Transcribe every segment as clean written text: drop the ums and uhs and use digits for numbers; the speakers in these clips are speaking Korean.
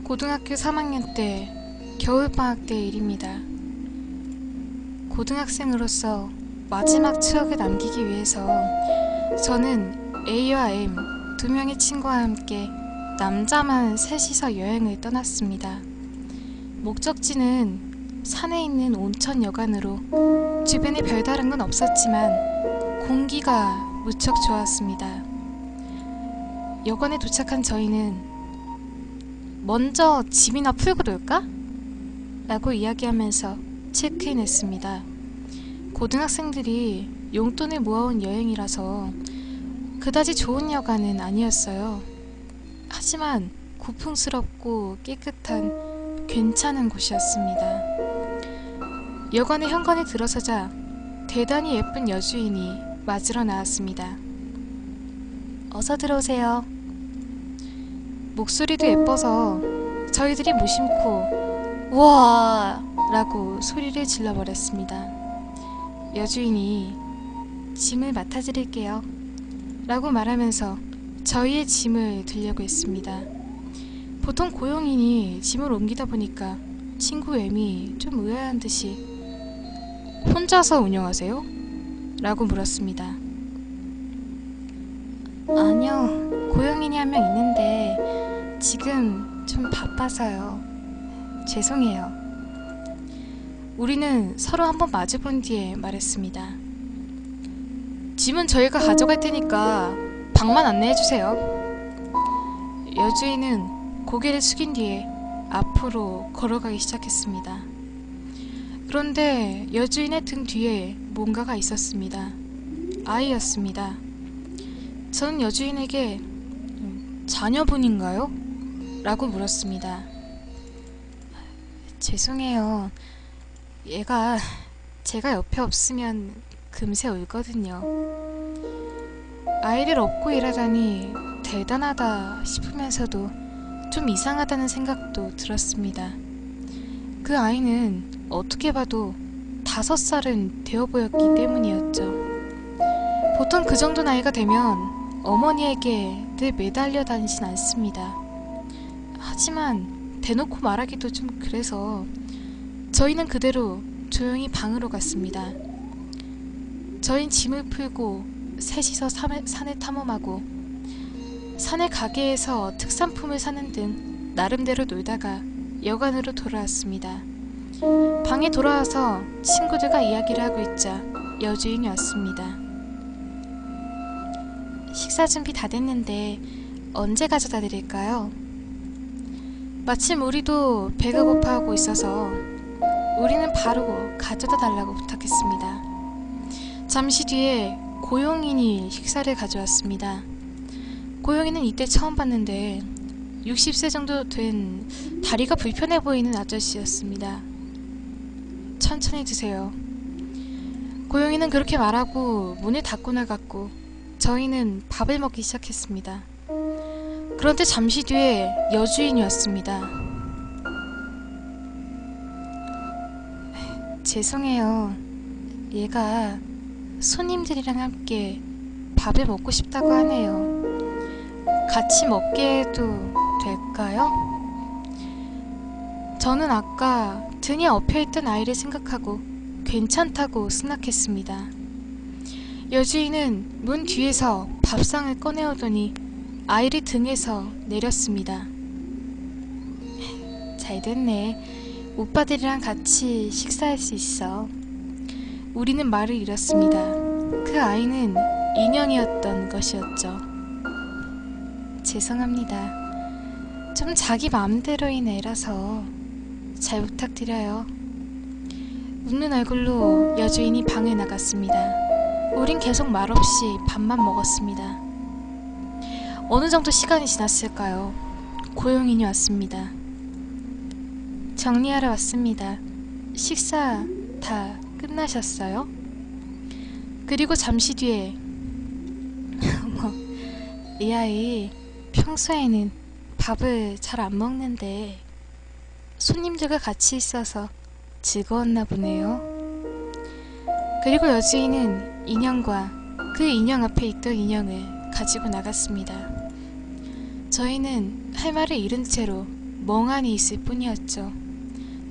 고등학교 3학년 때 겨울방학 때 일입니다. 고등학생으로서 마지막 추억을 남기기 위해서 저는 A와 M 두 명의 친구와 함께 남자만 셋이서 여행을 떠났습니다. 목적지는 산에 있는 온천여관으로 주변에 별다른 건 없었지만 공기가 무척 좋았습니다. 여관에 도착한 저희는 먼저 짐이나 풀고 놀까? 라고 이야기하면서 체크인했습니다. 고등학생들이 용돈을 모아온 여행이라서 그다지 좋은 여관은 아니었어요. 하지만 고풍스럽고 깨끗한 괜찮은 곳이었습니다. 여관의 현관에 들어서자 대단히 예쁜 여주인이 맞으러 나왔습니다. 어서 들어오세요. 목소리도 예뻐서 저희들이 무심코 우와! 라고 소리를 질러버렸습니다. 여주인이 짐을 맡아드릴게요 라고 말하면서 저희의 짐을 들려고 했습니다. 보통 고용인이 짐을 옮기다 보니까 친구 M이 좀 의아한 듯이 혼자서 운영하세요? 라고 물었습니다. 아니요, 고용인이 한 명 있는데 지금 좀 바빠서요. 죄송해요. 우리는 서로 한번 마주본 뒤에 말했습니다. 짐은 저희가 가져갈 테니까 방만 안내해주세요. 여주인은 고개를 숙인 뒤에 앞으로 걸어가기 시작했습니다. 그런데 여주인의 등 뒤에 뭔가가 있었습니다. 아이였습니다. 저는 여주인에게 자녀분인가요? 라고 물었습니다. 죄송해요. 얘가 제가 옆에 없으면 금세 울거든요. 아이를 업고 일하다니 대단하다 싶으면서도 좀 이상하다는 생각도 들었습니다. 그 아이는 어떻게 봐도 5살은 되어 보였기 때문이었죠. 보통 그 정도 나이가 되면 어머니에게 늘 매달려 다니진 않습니다. 하지만 대놓고 말하기도 좀 그래서 저희는 그대로 조용히 방으로 갔습니다. 저희는 짐을 풀고 셋이서 산을 탐험하고 산의 가게에서 특산품을 사는 등 나름대로 놀다가 여관으로 돌아왔습니다. 방에 돌아와서 친구들과 이야기를 하고 있자 여주인이 왔습니다. 식사 준비 다 됐는데 언제 가져다 드릴까요? 마침 우리도 배가 고파하고 있어서 우리는 바로 가져다 달라고 부탁했습니다. 잠시 뒤에 고용인이 식사를 가져왔습니다. 고용인은 이때 처음 봤는데 60세 정도 된 다리가 불편해 보이는 아저씨였습니다. 천천히 드세요. 고용인은 그렇게 말하고 문을 닫고 나갔고 저희는 밥을 먹기 시작했습니다. 그런데 잠시 뒤에 여주인이 왔습니다. 죄송해요. 얘가 손님들이랑 함께 밥을 먹고 싶다고 하네요. 같이 먹게 해도 될까요? 저는 아까 등에 엎여있던 아이를 생각하고 괜찮다고 승낙했습니다. 여주인은 문 뒤에서 밥상을 꺼내오더니 아이를 등에서 내렸습니다. 잘됐네. 오빠들이랑 같이 식사할 수 있어. 우리는 말을 잃었습니다. 그 아이는 인형이었던 것이었죠. 죄송합니다. 좀 자기 마음대로인 애라서 잘 부탁드려요. 웃는 얼굴로 여주인이 방에 나갔습니다. 우린 계속 말없이 밥만 먹었습니다. 어느 정도 시간이 지났을까요? 고용인이 왔습니다. 정리하러 왔습니다. 식사 다 끝나셨어요? 그리고 잠시 뒤에 이 아이 평소에는 밥을 잘 안 먹는데 손님들과 같이 있어서 즐거웠나 보네요. 그리고 여주인은 인형과 그 인형 앞에 있던 인형을 가지고 나갔습니다. 저희는 할 말을 잃은 채로 멍하니 있을 뿐이었죠.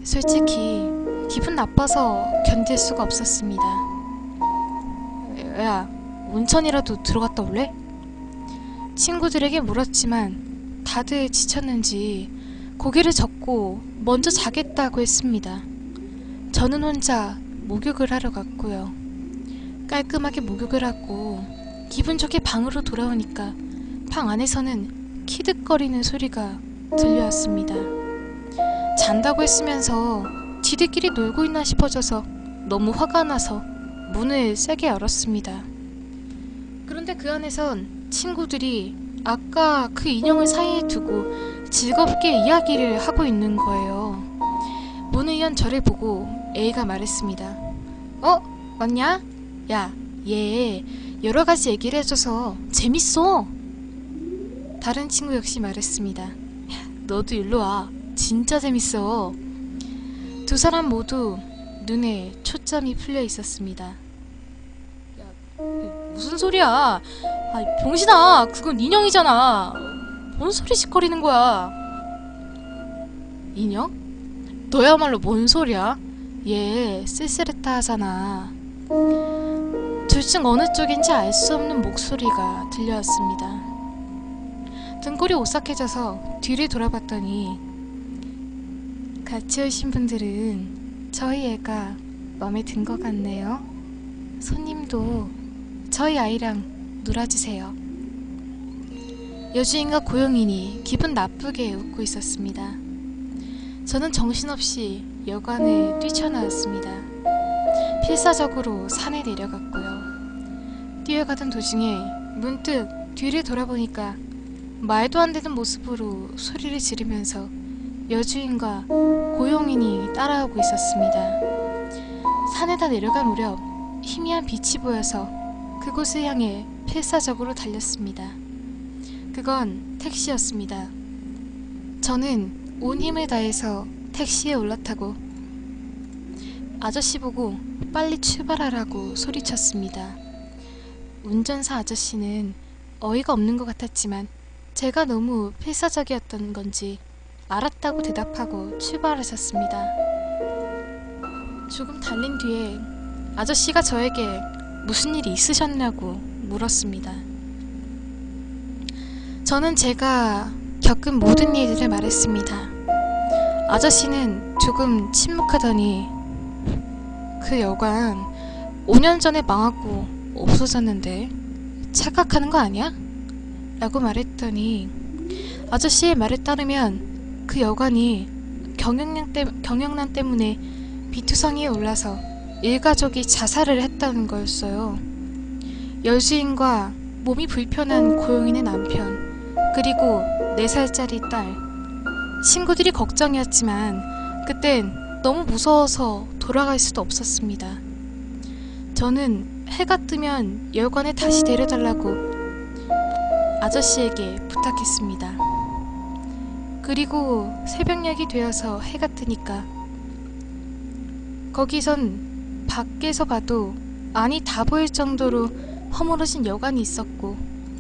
솔직히 기분 나빠서 견딜 수가 없었습니다. 야, 온천이라도 들어갔다 올래? 친구들에게 물었지만 다들 지쳤는지 고개를 젓고 먼저 자겠다고 했습니다. 저는 혼자 목욕을 하러 갔고요. 깔끔하게 목욕을 하고 기분 좋게 방으로 돌아오니까 방 안에서는 키득거리는 소리가 들려왔습니다. 잔다고 했으면서 지들끼리 놀고 있나 싶어져서 너무 화가 나서 문을 세게 열었습니다. 그런데 그 안에선 친구들이 아까 그 인형을 사이에 두고 즐겁게 이야기를 하고 있는 거예요. 문을 연 저를 보고 A가 말했습니다. 왔냐? 야, 얘 여러 가지 얘기를 해줘서 재밌어. 다른 친구 역시 말했습니다. 너도 일로 와. 진짜 재밌어. 두 사람 모두 눈에 초점이 풀려 있었습니다. 야, 무슨 소리야? 병신아, 그건 인형이잖아. 뭔 소리 짓거리는 거야? 인형? 너야말로 뭔 소리야? 얘 쓸쓸했다 하잖아. 둘 중 어느 쪽인지 알 수 없는 목소리가 들려왔습니다. 등골이 오싹해져서 뒤를 돌아봤더니 같이 오신 분들은 저희 애가 마음에 든 것 같네요. 손님도 저희 아이랑 놀아주세요. 여주인과 고용인이 기분 나쁘게 웃고 있었습니다. 저는 정신없이 여관을 뛰쳐나왔습니다. 필사적으로 산에 내려갔고요. 뛰어가던 도중에 문득 뒤를 돌아보니까 말도 안 되는 모습으로 소리를 지르면서 여주인과 고용인이 따라오고 있었습니다. 산에다 내려간 무렵 희미한 빛이 보여서 그곳을 향해 필사적으로 달렸습니다. 그건 택시였습니다. 저는 온 힘을 다해서 택시에 올라타고 아저씨 보고 빨리 출발하라고 소리쳤습니다. 운전사 아저씨는 어이가 없는 것 같았지만 제가 너무 필사적이었던 건지 알았다고 대답하고 출발하셨습니다. 조금 달린 뒤에 아저씨가 저에게 무슨 일이 있으셨냐고 물었습니다. 저는 제가 겪은 모든 일들을 말했습니다. 아저씨는 조금 침묵하더니 그 여관 5년 전에 망하고 없어졌는데 착각하는 거 아니야? 라고 말했더니 아저씨의 말에 따르면 그 여관이 경영난 때문에 비투성이에 올라서 일가족이 자살을 했다는 거였어요. 여주인과 몸이 불편한 고용인의 남편, 그리고 4살짜리 딸. 친구들이 걱정이었지만 그땐 너무 무서워서 돌아갈 수도 없었습니다. 저는 해가 뜨면 여관에 다시 데려달라고 아저씨에게 부탁했습니다. 그리고 새벽녘이 되어서 해가 뜨니까 거기선 밖에서 봐도 안이 다 보일 정도로 허물어진 여관이 있었고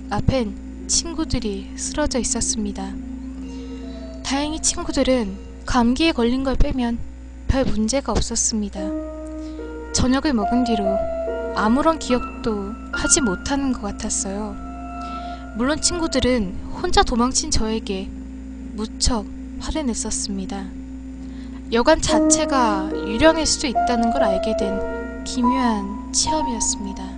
앞엔 친구들이 쓰러져 있었습니다. 다행히 친구들은 감기에 걸린 걸 빼면 별 문제가 없었습니다. 저녁을 먹은 뒤로 아무런 기억도 하지 못하는 것 같았어요. 물론 친구들은 혼자 도망친 저에게 무척 화를 냈었습니다. 여관 자체가 유령일 수도 있다는 걸 알게 된 기묘한 체험이었습니다.